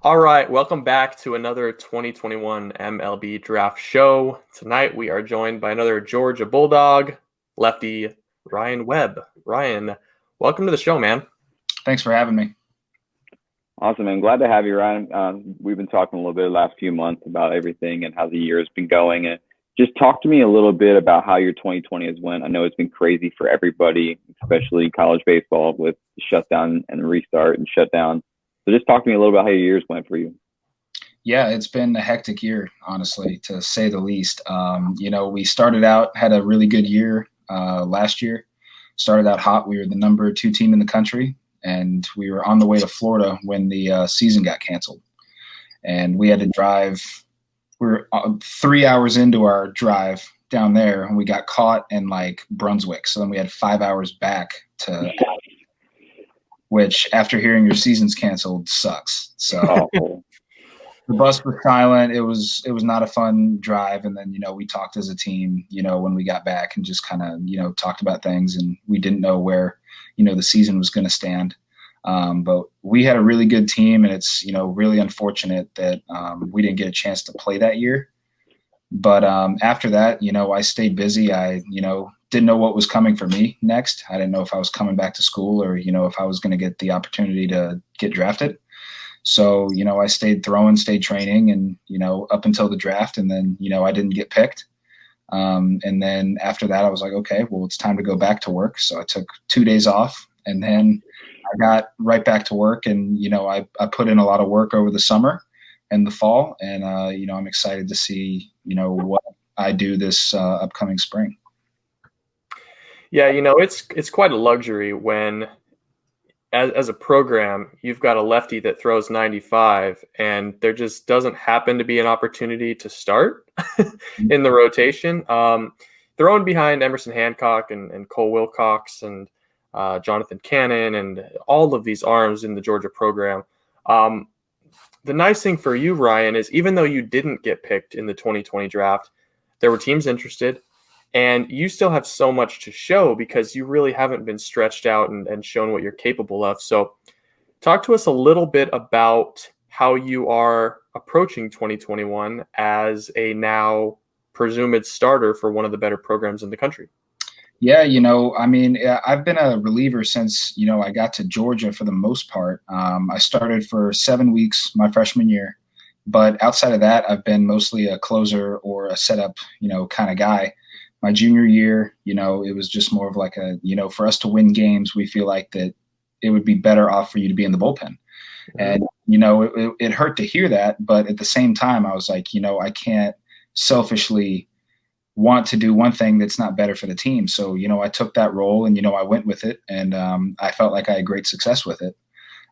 All right, welcome back to another 2021 MLB draft show. Tonight we are joined by another Georgia Bulldog, lefty Ryan Webb. Ryan, welcome to the show, man. Thanks for having me. Awesome, man. Glad to have you, Ryan. We've been talking a little bit the last few months about everything and how the year has been going. And just talk to me a little bit about how your 2020 has went. I know it's been crazy for everybody, especially college baseball with the shutdown and restart and shutdown. So just talk to me a little about how your years went for you. Yeah, it's been a hectic year, honestly, to say the least. We started out, had a really good year last year. Started out hot. We were the number 2 team in the country, and we were on the way to Florida when the season got canceled. And we had to drive. We were 3 hours into our drive down there, and we got caught in Brunswick. So then we had 5 hours back to, which after hearing your season's canceled sucks. So the bus was silent. It was not a fun drive. And then, we talked as a team, when we got back and just kind of, talked about things, and we didn't know where, the season was going to stand. But we had a really good team, and it's, really unfortunate that we didn't get a chance to play that year. But after that, I stayed busy. I, didn't know what was coming for me next. I didn't know if I was coming back to school or, if I was going to get the opportunity to get drafted. So, I stayed throwing, stayed training, and, up until the draft. And then, I didn't get picked. And then after that, I was like, okay, well, it's time to go back to work. So I took 2 days off, and then I got right back to work. And, I put in a lot of work over the summer and the fall. And, I'm excited to see, what I do this upcoming spring. Yeah, it's quite a luxury when, as a program, you've got a lefty that throws 95, and there just doesn't happen to be an opportunity to start in the rotation. Throwing behind Emerson Hancock and Cole Wilcox and Jonathan Cannon and all of these arms in the Georgia program. The nice thing for you, Ryan, is even though you didn't get picked in the 2020 draft, there were teams interested. And you still have so much to show because you really haven't been stretched out and shown what you're capable of. So talk to us a little bit about how you are approaching 2021 as a now presumed starter for one of the better programs in the country. Yeah, I've been a reliever since, I got to Georgia for the most part. I started for 7 weeks my freshman year. But outside of that, I've been mostly a closer or a setup, kind of guy. My junior year, it was just more of like for us to win games, we feel like that it would be better off for you to be in the bullpen. Mm-hmm. And, it hurt to hear that. But at the same time, I was like, I can't selfishly want to do one thing that's not better for the team. So, I took that role and, I went with it, and I felt like I had great success with it.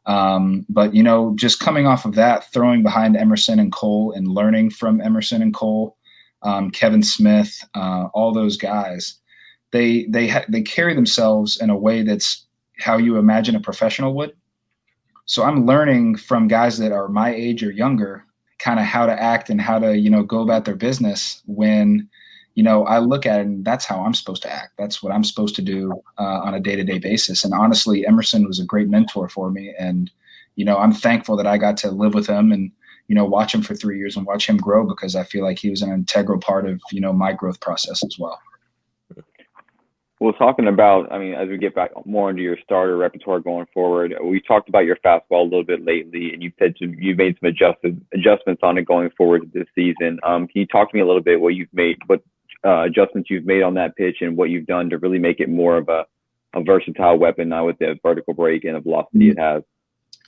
But, just coming off of that, throwing behind Emerson and Cole and learning from Emerson and Cole, Kevin Smith, all those guys, they carry themselves in a way that's how you imagine a professional would. So I'm learning from guys that are my age or younger, kind of how to act and how to, go about their business when, I look at it and that's how I'm supposed to act. That's what I'm supposed to do on a day-to-day basis. And honestly, Emerson was a great mentor for me. And, I'm thankful that I got to live with him and, watch him for 3 years and watch him grow, because I feel like he was an integral part of, my growth process as well. Well, talking about, as we get back more into your starter repertoire going forward, we talked about your fastball a little bit lately, and you said you've made some adjustments on it going forward this season. Can you talk to me a little bit what adjustments you've made on that pitch and what you've done to really make it more of a versatile weapon now with the vertical break and the velocity it has?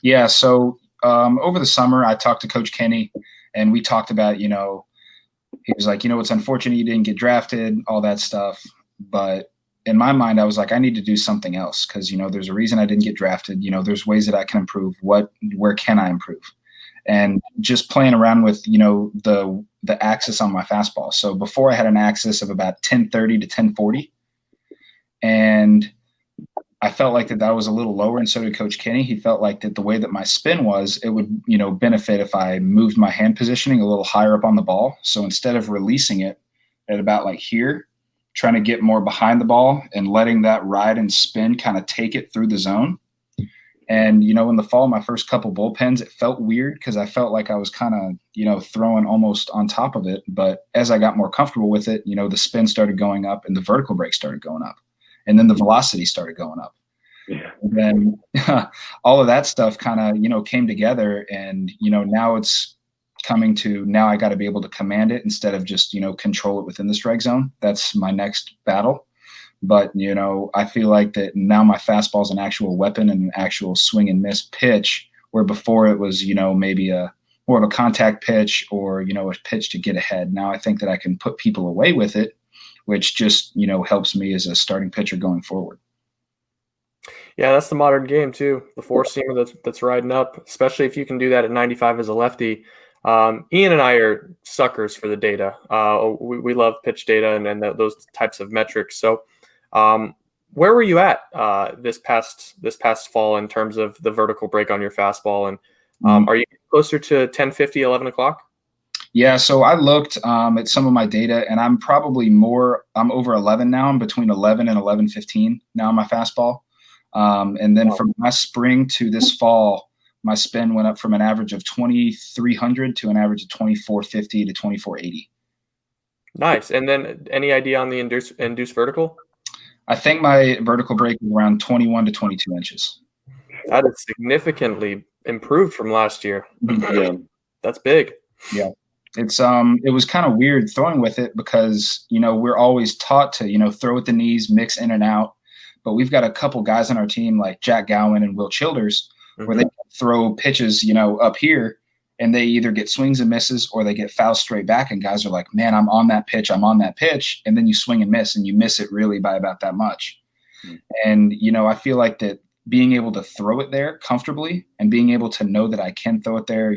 Yeah, so over the summer, I talked to Coach Kenny, and we talked about, he was like, it's unfortunate you didn't get drafted, all that stuff. But in my mind, I was like, I need to do something else because, there's a reason I didn't get drafted. There's ways that I can improve. Where can I improve? And just playing around with, the axis on my fastball. So before I had an axis of about 1030 to 1040. And I felt like that was a little lower, and so did Coach Kenny. He felt like that the way that my spin was, it would, benefit if I moved my hand positioning a little higher up on the ball. So instead of releasing it at about like here, trying to get more behind the ball and letting that ride and spin kind of take it through the zone. And, in the fall, my first couple bullpens, it felt weird because I felt like I was kind of, throwing almost on top of it. But as I got more comfortable with it, the spin started going up and the vertical break started going up. And then the velocity started going up. Yeah. And then all of that stuff kind of, came together. And, now it's coming to now I got to be able to command it instead of just, control it within the strike zone. That's my next battle. But, I feel like that now my fastball is an actual weapon and an actual swing and miss pitch, where before it was, maybe more of a contact pitch or, a pitch to get ahead. Now I think that I can put people away with it, which just, helps me as a starting pitcher going forward. Yeah, that's the modern game too. The four-seamer that's riding up, especially if you can do that at 95 as a lefty. Ian and I are suckers for the data. We love pitch data and those types of metrics. So where were you at this past fall in terms of the vertical break on your fastball? And are you closer to 10:50, 11 o'clock? Yeah, so I looked at some of my data, and I'm over 11 now. I'm between 11 and 11:15 now on my fastball. And then from last spring to this fall, my spin went up from an average of 2,300 to an average of 2,450 to 2,480. Nice. And then any idea on the induced vertical? I think my vertical break is around 21 to 22 inches. That is significantly improved from last year. Yeah. That's big. Yeah. It was kind of weird throwing with it because, we're always taught to, throw with the knees, mix in and out. But we've got a couple guys on our team like Jack Gowan and Will Childers where they throw pitches, up here, and they either get swings and misses or they get fouls straight back. And guys are like, man, I'm on that pitch. And then you swing and miss, and you miss it really by about that much. And, I feel like that being able to throw it there comfortably and being able to know that I can throw it there,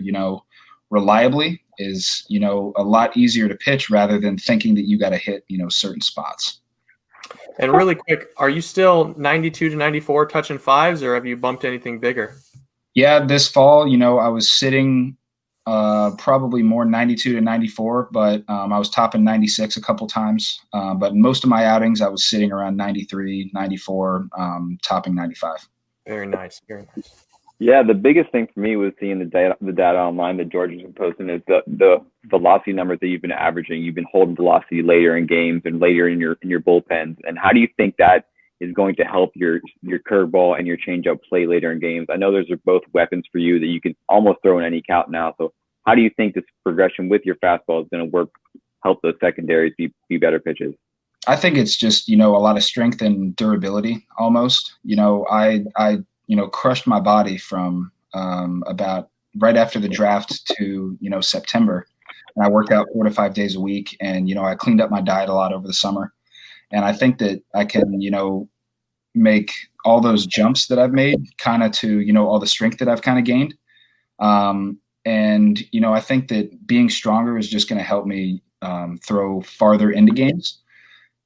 reliably is, a lot easier to pitch rather than thinking that you got to hit, certain spots. And really quick, are you still 92 to 94 touching fives, or have you bumped anything bigger? Yeah, this fall, I was sitting probably more 92 to 94, but I was topping 96 a couple times. But most of my outings, I was sitting around 93, 94, topping 95. Very nice. Very nice. Yeah, the biggest thing for me was seeing the data online that George has been posting is the velocity numbers that you've been averaging. You've been holding velocity later in games and later in your bullpens. And how do you think that is going to help your curveball and your changeup play later in games? I know those are both weapons for you that you can almost throw in any count now. So how do you think this progression with your fastball is going to help those secondaries be better pitches? I think it's just, a lot of strength and durability almost. I crushed my body from about right after the draft to, September. And I worked out 4 to 5 days a week. And, I cleaned up my diet a lot over the summer. And I think that I can, make all those jumps that I've made kind of to, all the strength that I've kind of gained. And, I think that being stronger is just going to help me throw farther into games.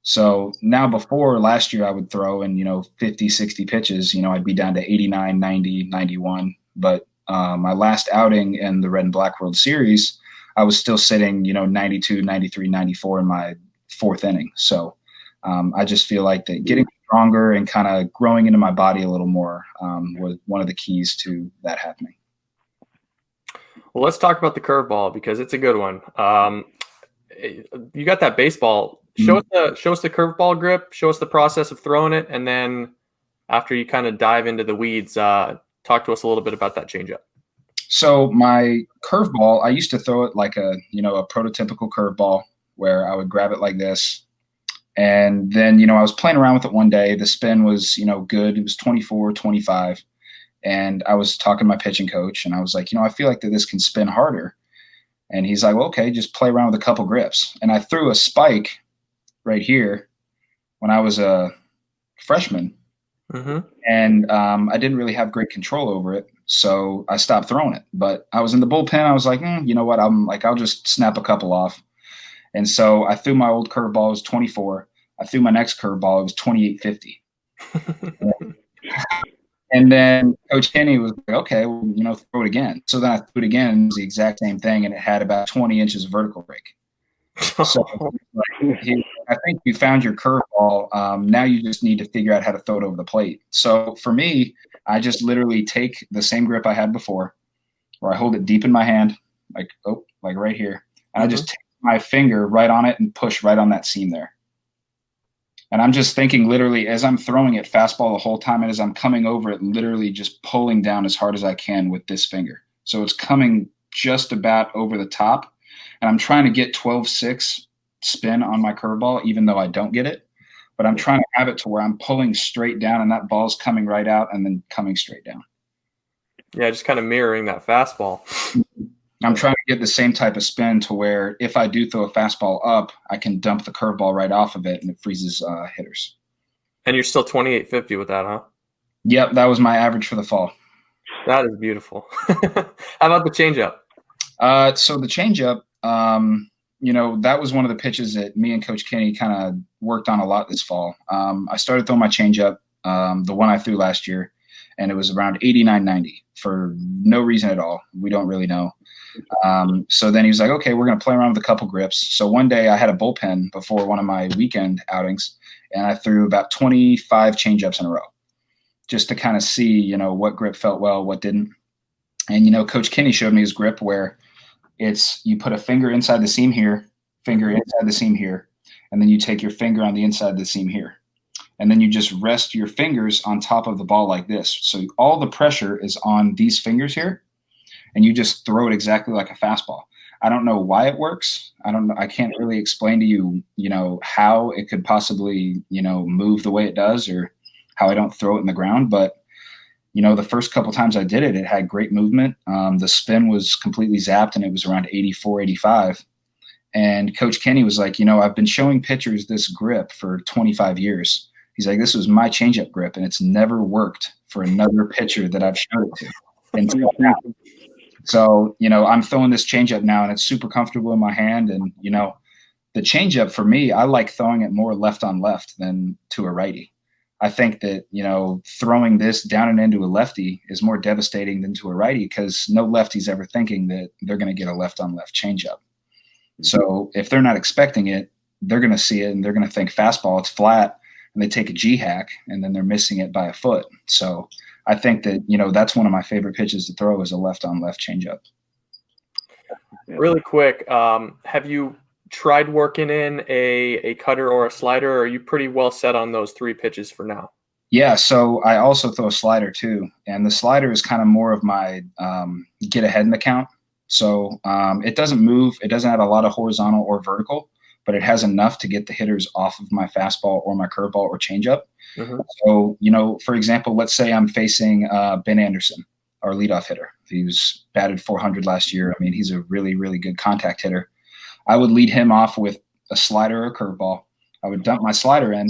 So now before last year I would throw in, 50, 60 pitches, I'd be down to 89, 90, 91. But my last outing in the Red and Black World Series, I was still sitting, 92, 93, 94 in my fourth inning. So I just feel like that getting stronger and kind of growing into my body a little more was one of the keys to that happening. Well, let's talk about the curveball because it's a good one. You got that baseball. Show us the curveball grip. Show us the process of throwing it, and then after you kind of dive into the weeds, talk to us a little bit about that changeup. So my curveball, I used to throw it like a prototypical curveball where I would grab it like this, and then I was playing around with it one day. The spin was good. It was 24, 25, and I was talking to my pitching coach, and I was like, I feel like that this can spin harder. And he's like, well, okay, just play around with a couple grips. And I threw a spike right here when I was a freshman. And I didn't really have great control over it. So I stopped throwing it. But I was in the bullpen. I was like, you know what? I'll just snap a couple off. And so I threw my old curveball. It was 24. I threw my next curveball. It was 28.50. And then Coach Kenny was like, okay, well, throw it again. So then I threw it again, and it was the exact same thing, and it had about 20 inches of vertical break. So I think you found your curveball. Now you just need to figure out how to throw it over the plate. So for me, I just literally take the same grip I had before, where I hold it deep in my hand, like right here, and I just take my finger right on it and push right on that seam there. And I'm just thinking literally as I'm throwing it fastball the whole time, and as I'm coming over it, literally just pulling down as hard as I can with this finger. So it's coming just about over the top, and I'm trying to get 12-6 spin on my curveball, even though I don't get it. But I'm trying to have it to where I'm pulling straight down and that ball's coming right out and then coming straight down. Yeah, just kind of mirroring that fastball. I'm trying to get the same type of spin to where if I do throw a fastball up, I can dump the curveball right off of it and it freezes hitters. And you're still 2850 with that, huh? Yep, that was my average for the fall. That is beautiful. How about the changeup? So the changeup, that was one of the pitches that me and Coach Kenny kind of worked on a lot this fall. I started throwing my changeup, the one I threw last year, and it was around 89, 90 for no reason at all. We don't really know. So then he was like, okay, we're going to play around with a couple grips. So one day I had a bullpen before one of my weekend outings, and I threw about 25 changeups in a row just to kind of see, what grip felt well, what didn't. And, Coach Kenny showed me his grip where it's you put a finger inside the seam here, finger inside the seam here, and then you take your finger on the inside of the seam here. And then you just rest your fingers on top of the ball like this. So all the pressure is on these fingers here, and you just throw it exactly like a fastball. I don't know why it works. I don't know. I can't really explain to you, how it could possibly, move the way it does or how I don't throw it in the ground. But, the first couple times I did it, it had great movement. The spin was completely zapped, and it was around 84, 85. And Coach Kenny was like, I've been showing pitchers this grip for 25 years. He's like, this was my changeup grip, and it's never worked for another pitcher that I've showed it to until now. So, I'm throwing this changeup now, and it's super comfortable in my hand. And, the changeup for me, I like throwing it more left on left than to a righty. I think that, throwing this down and into a lefty is more devastating than to a righty because no lefty's ever thinking that they're going to get a left on left changeup. So if they're not expecting it, they're going to see it and they're going to think fastball, it's flat, and they take a G hack and then they're missing it by a foot. So I think that, that's one of my favorite pitches to throw is a left on left changeup. Really quick, have you tried working in a cutter or a slider, or are you pretty well set on those three pitches for now? Yeah, so I also throw a slider too, and the slider is kind of more of my get ahead in the count. So it doesn't move, it doesn't have a lot of horizontal or vertical, but it has enough to get the hitters off of my fastball or my curveball or changeup. So, for example, let's say I'm facing Ben Anderson, our leadoff hitter. He was batted 400 last year. I mean, he's a really, really good contact hitter. I would lead him off with a slider or a curveball. I would dump my slider in,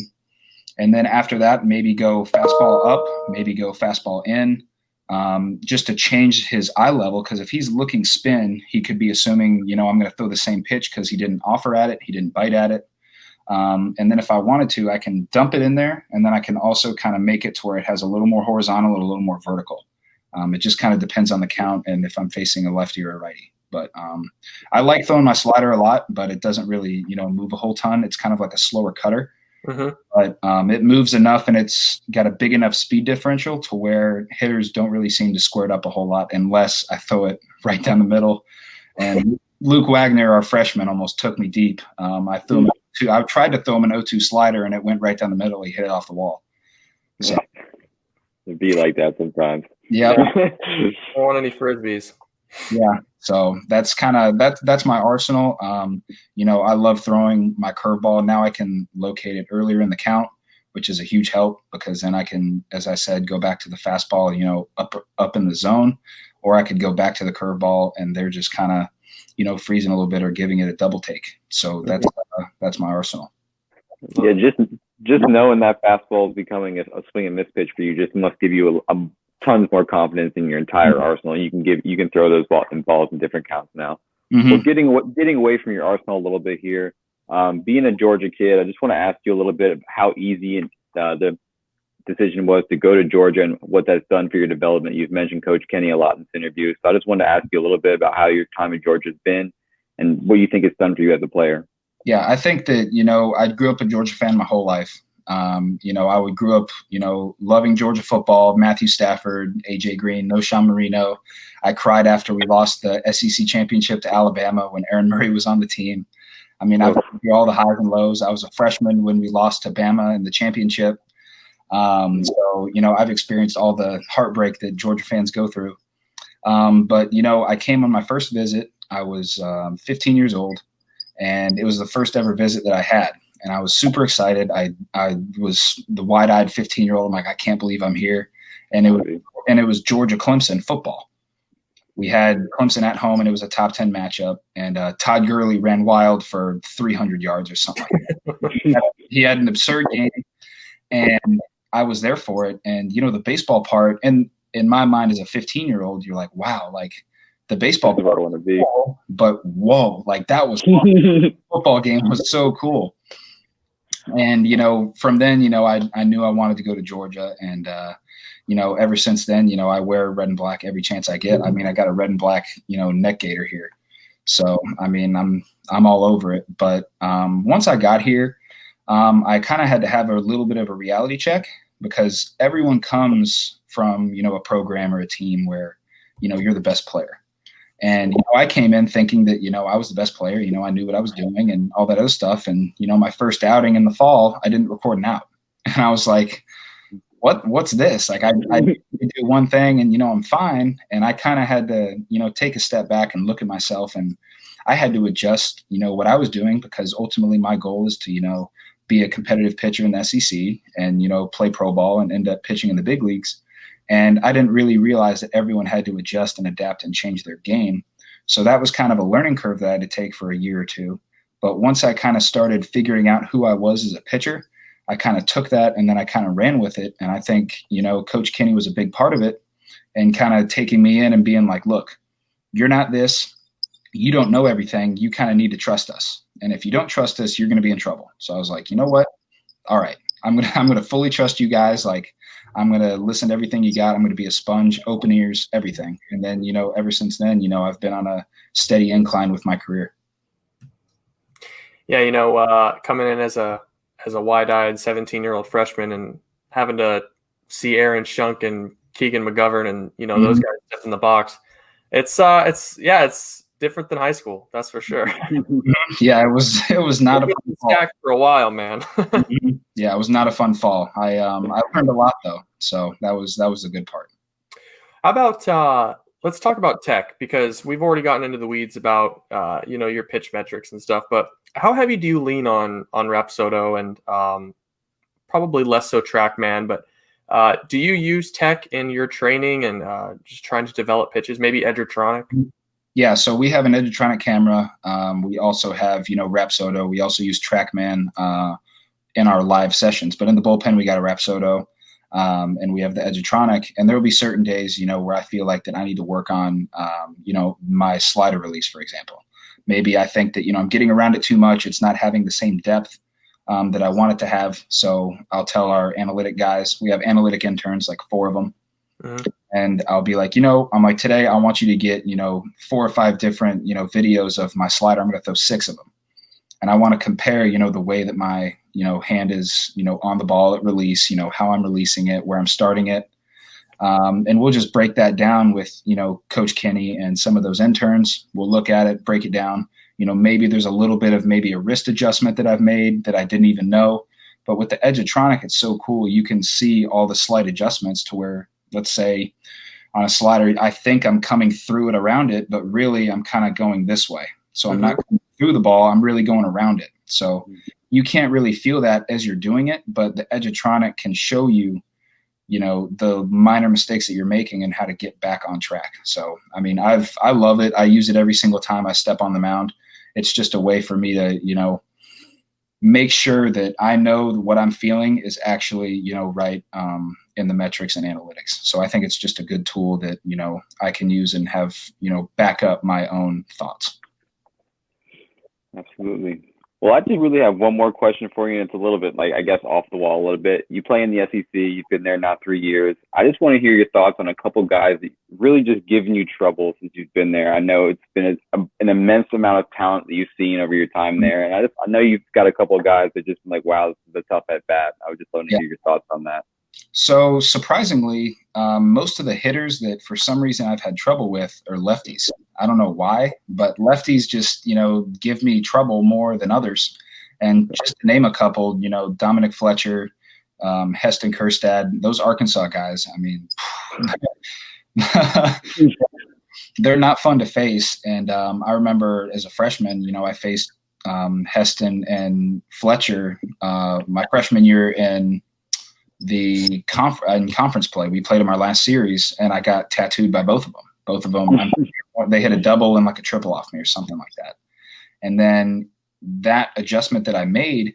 and then after that, maybe go fastball up, maybe go fastball in, just to change his eye level. Because if he's looking spin, he could be assuming, I'm going to throw the same pitch because he didn't offer at it, he didn't bite at it. And then if I wanted to, I can dump it in there, and then I can also kind of make it to where it has a little more horizontal and a little more vertical. It just kind of depends on the count and if I'm facing a lefty or a righty. But I like throwing my slider a lot, but it doesn't really, move a whole ton. It's kind of like a slower cutter. But it moves enough, and it's got a big enough speed differential to where hitters don't really seem to square it up a whole lot unless I throw it right down the middle. And Luke Wagner, our freshman, almost took me deep. I tried to throw him an 0-2 slider, and it went right down the middle. He hit it off the wall. So it'd be like that sometimes. Yeah. Don't want any frisbees. Yeah. So that's that's my arsenal. I love throwing my curveball. Now I can locate it earlier in the count, which is a huge help because then I can, as I said, go back to the fastball, up in the zone, or I could go back to the curveball and they're just kind of, freezing a little bit or giving it a double take. So that's my arsenal. Yeah. Just knowing that fastball is becoming a swing and miss pitch for you just must give you a tons more confidence in your entire arsenal. You can throw those balls in different counts now. Well, getting away from your arsenal a little bit here, being a Georgia kid, I just want to ask you a little bit how easy the decision was to go to Georgia and what that's done for your development. You've mentioned Coach Kenny a lot in this interview, so I just wanted to ask you a little bit about how your time in Georgia has been and what you think it's done for you as a player. Yeah, I think that, I grew up a Georgia fan my whole life. I grew up, loving Georgia football, Matthew Stafford, A.J. Green, no Sean Marino. I cried after we lost the SEC championship to Alabama when Aaron Murray was on the team. I mean, I've been through all the highs and lows. I was a freshman when we lost to Bama in the championship. I've experienced all the heartbreak that Georgia fans go through. But I came on my first visit. I was 15 years old, and it was the first ever visit that I had. And I was super excited. I was the wide-eyed 15-year-old. I'm like, I can't believe I'm here. And it was Georgia Clemson football. We had Clemson at home, and it was a top 10 matchup. And Todd Gurley ran wild for 300 yards or something like that. He had an absurd game, and I was there for it. And, the baseball part, and in my mind as a 15-year-old, you're like, wow, like the baseball part, I want to be. cool, but whoa, like that was fun. The football game was so cool. And, from then, I knew I wanted to go to Georgia. And, ever since then, I wear red and black every chance I get. I mean, I got a red and black, neck gaiter here. So, I mean, I'm all over it. But once I got here, I kind of had to have a little bit of a reality check, because everyone comes from, a program or a team where, you're the best player. And, I came in thinking that, I was the best player, I knew what I was doing and all that other stuff. And, my first outing in the fall, I didn't record an out. And I was like, what's this? Like I do one thing and, I'm fine. And I kind of had to, take a step back and look at myself, and I had to adjust, what I was doing, because ultimately my goal is to, be a competitive pitcher in the SEC and, play pro ball and end up pitching in the big leagues. And I didn't really realize that everyone had to adjust and adapt and change their game. So that was kind of a learning curve that I had to take for a year or two. But once I kind of started figuring out who I was as a pitcher, I kind of took that and then I kind of ran with it. And I think, Coach Kenny was a big part of it, and kind of taking me in and being like, look, you're not this, you don't know everything. You kind of need to trust us. And if you don't trust us, you're going to be in trouble. So I was like, you know what? All right, I'm going to fully trust you guys. Like, I'm going to listen to everything you got. I'm going to be a sponge, open ears, everything. And then, ever since then, I've been on a steady incline with my career. Yeah, coming in as a wide-eyed 17-year-old freshman and having to see Aaron Shunk and Keegan McGovern and, those guys step in the box. It's different than high school. That's for sure. Yeah, it was not a fun fall. For a while, man. Yeah, it was not a fun fall. I learned a lot though. So that was the good part. How about let's talk about tech, because we've already gotten into the weeds about your pitch metrics and stuff, but how heavy do you lean on Rapsodo and probably less so TrackMan, but do you use tech in your training and just trying to develop pitches, maybe Edgertronic? Yeah, so we have an Edgertronic camera. We also have, Rapsodo. We also use TrackMan in our live sessions, but in the bullpen we got a Rapsodo, and we have the Edgertronic. And there will be certain days, where I feel like that I need to work on, my slider release, for example. Maybe I think that, I'm getting around it too much. It's not having the same depth that I want it to have. So I'll tell our analytic guys, we have analytic interns, like 4 of them. Mm-hmm. And I'll be like, I'm like, today I want you to get, 4 or 5 different, videos of my slider. I'm going to throw 6 of them. And I want to compare, the way that my, hand is, on the ball at release, how I'm releasing it, where I'm starting it. And we'll just break that down with, Coach Kenny and some of those interns. We'll look at it, break it down. Maybe there's a little bit of maybe a wrist adjustment that I've made that I didn't even know. But with the Edgertronic, it's so cool. You can see all the slight adjustments to where, let's say on a slider, I think I'm coming through it around it, but really I'm kind of going this way. So I'm not going through the ball, I'm really going around it. So you can't really feel that as you're doing it, but the Edgertronic can show you, the minor mistakes that you're making and how to get back on track. So, I mean, I love it. I use it every single time I step on the mound. It's just a way for me to, make sure that I know what I'm feeling is actually, right in the metrics and analytics. So I think it's just a good tool that, I can use and have, back up my own thoughts. Absolutely. Well, I just really have one more question for you, and it's a little bit like, I guess, off the wall a little bit. You play in the SEC. You've been there now 3 years. I just want to hear your thoughts on a couple guys that really just giving you trouble since you've been there. I know it's been an immense amount of talent that you've seen over your time there, and I know you've got a couple of guys that just been like, wow, this is a tough at bat. I would just love to hear your thoughts on that. So surprisingly, most of the hitters that for some reason I've had trouble with are lefties. I don't know why, but lefties just, give me trouble more than others. And just to name a couple, Dominic Fletcher, Heston Kjerstad, those Arkansas guys, I mean, they're not fun to face. And I remember as a freshman, I faced Heston and Fletcher my freshman year in the conference play. We played them our last series, and I got tattooed by both of them. Both of them, they hit a double and like a triple off me or something like that. And then that adjustment that I made,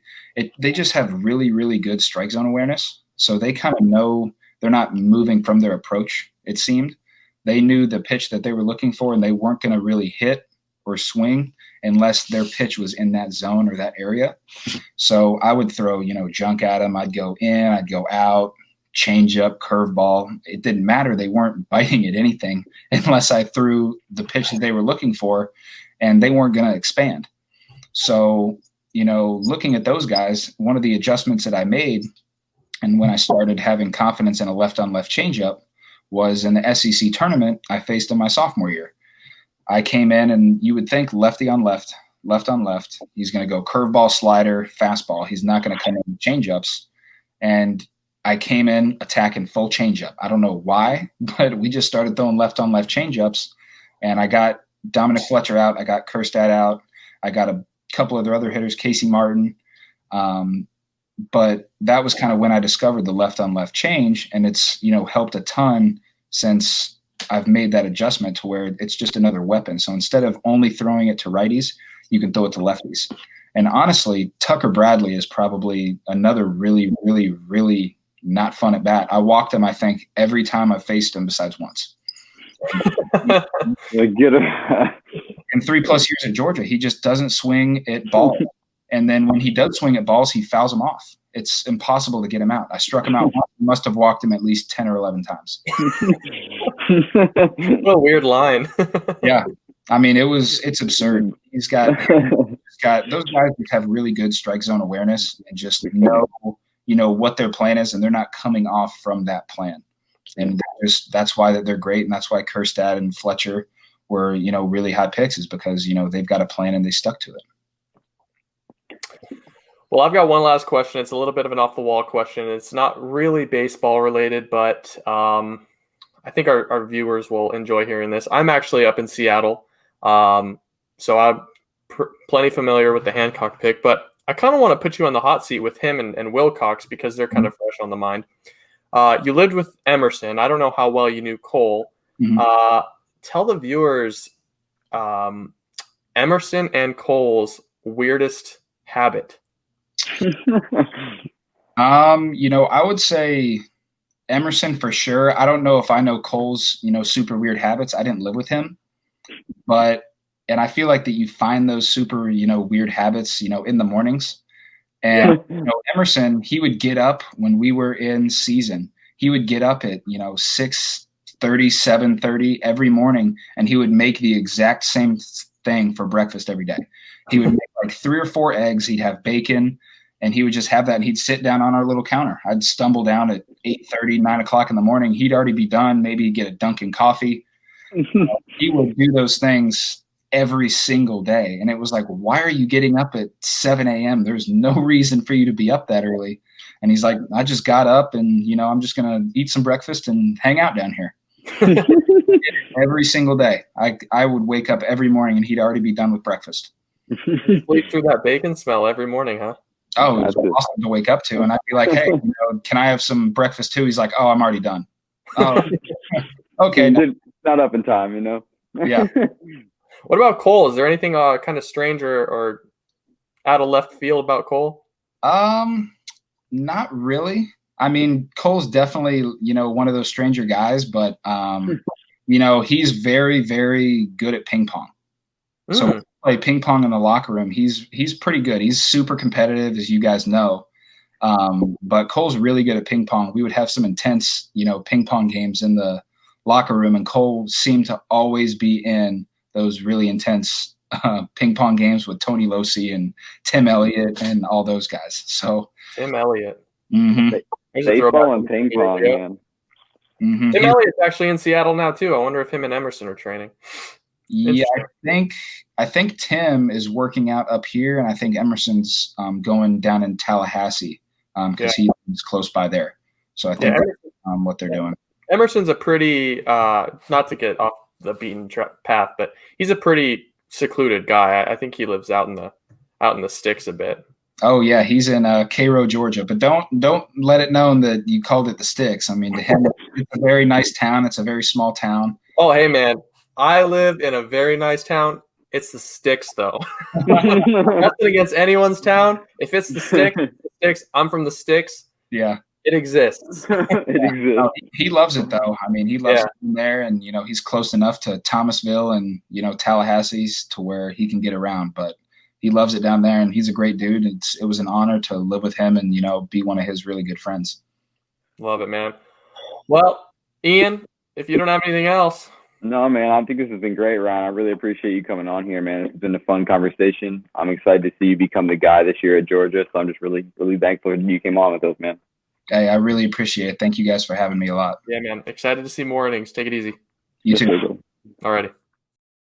they just have really, really good strike zone awareness. So they kind of know they're not moving from their approach, it seemed. They knew the pitch that they were looking for, and they weren't going to really hit or swing unless their pitch was in that zone or that area. So I would throw, junk at them. I'd go in, I'd go out, changeup, curveball. It didn't matter. They weren't biting at anything unless I threw the pitch that they were looking for, and they weren't going to expand. So, looking at those guys, one of the adjustments that I made, and when I started having confidence in a left-on-left changeup, was in the SEC tournament I faced in my sophomore year. I came in, and you would think lefty on left, left on left. He's going to go curveball, slider, fastball. He's not going to come in with changeups. And I came in attacking full changeup. I don't know why, but we just started throwing left on left changeups. And I got Dominic Fletcher out. I got Kjerstad out. I got a couple of their other hitters, Casey Martin. But that was kind of when I discovered the left on left change. And it's, helped a ton since I've made that adjustment to where it's just another weapon. So instead of only throwing it to righties, you can throw it to lefties. And honestly, Tucker Bradley is probably another really, really, really not fun at bat. I walked him, I think, every time I faced him besides once. Get him. In 3+ years at Georgia, he just doesn't swing at balls. And then when he does swing at balls, he fouls them off. It's impossible to get him out. I struck him out once. I must have walked him at least 10 or 11 times. What a weird line. Yeah. I mean, it's absurd. He's got those guys that have really good strike zone awareness and just know, what their plan is, and they're not coming off from that plan. And that's why they're great. And that's why Kjerstad and Fletcher were, really high picks, is because, they've got a plan and they stuck to it. Well, I've got one last question. It's a little bit of an off-the-wall question. It's not really baseball related, but I think our viewers will enjoy hearing this. I'm actually up in Seattle, so I'm plenty familiar with the Hancock pick, but I kind of want to put you on the hot seat with him and Wilcox because they're kind of fresh on the mind. You lived with Emerson. I don't know how well you knew Cole. Mm-hmm. Tell the viewers Emerson and Cole's weirdest habit. I would say Emerson for sure. I don't know if I know Cole's, super weird habits. I didn't live with him, and I feel like that you find those super, weird habits, in the mornings. And, Emerson, he would get up when we were in season. He would get up at, 6:30, 7:30 every morning, and he would make the exact same thing for breakfast every day. He would make like 3 or 4 eggs. He'd have bacon, and he would just have that, and he'd sit down on our little counter. I'd stumble down at 8:30, 9 o'clock in the morning. He'd already be done. Maybe get a Dunkin' coffee. He would do those things every single day. And it was like, why are you getting up at 7 a.m.? There's no reason for you to be up that early. And he's like, I just got up and, I'm just going to eat some breakfast and hang out down here. Every single day. I would wake up every morning and he'd already be done with breakfast. Sleep through that bacon smell every morning, huh? Oh, it was awesome to wake up to. And I'd be like, hey, can I have some breakfast too? He's like, oh, I'm already done. Oh, okay. Not up in time, Yeah. What about Cole? Is there anything kind of strange or out of left field about Cole? Not really. I mean, Cole's definitely, one of those stranger guys, but, he's very, very good at ping pong. So play ping pong in the locker room. He's pretty good. He's super competitive, as you guys know. But Cole's really good at ping pong. We would have some intense, ping pong games in the locker room, and Cole seemed to always be in those really intense ping pong games with Tony Losi and Tim Elliott and all those guys. So Tim Elliott. Mm-hmm. Baseball and ping pong, man. Mm-hmm. Tim Elliott's actually in Seattle now too. I wonder if him and Emerson are training. Yeah, I think Tim is working out up here, and I think Emerson's going down in Tallahassee because he's close by there. So I think that's what they're doing. Emerson's a pretty not to get off the beaten path, but he's a pretty secluded guy. I think he lives out in the sticks a bit. Oh yeah, he's in Cairo, Georgia. But don't let it known that you called it the sticks. I mean, to him, it's a very nice town. It's a very small town. Oh hey man, I live in a very nice town. It's the sticks though. Nothing against anyone's town. If it's the sticks, I'm from the sticks. Yeah. It exists. It exists. No, he loves it though. I mean, he loves it there, and he's close enough to Thomasville and Tallahassee's to where he can get around. But he loves it down there, and he's a great dude. It was an honor to live with him and be one of his really good friends. Love it, man. Well, Ian, if you don't have anything else. No, man, I think this has been great, Ryan. I really appreciate you coming on here, man. It's been a fun conversation. I'm excited to see you become the guy this year at Georgia. So I'm just really, really thankful that you came on with us, man. Hey, I really appreciate it. Thank you guys for having me a lot. Yeah, man. Excited to see more innings. Take it easy. You too. All righty.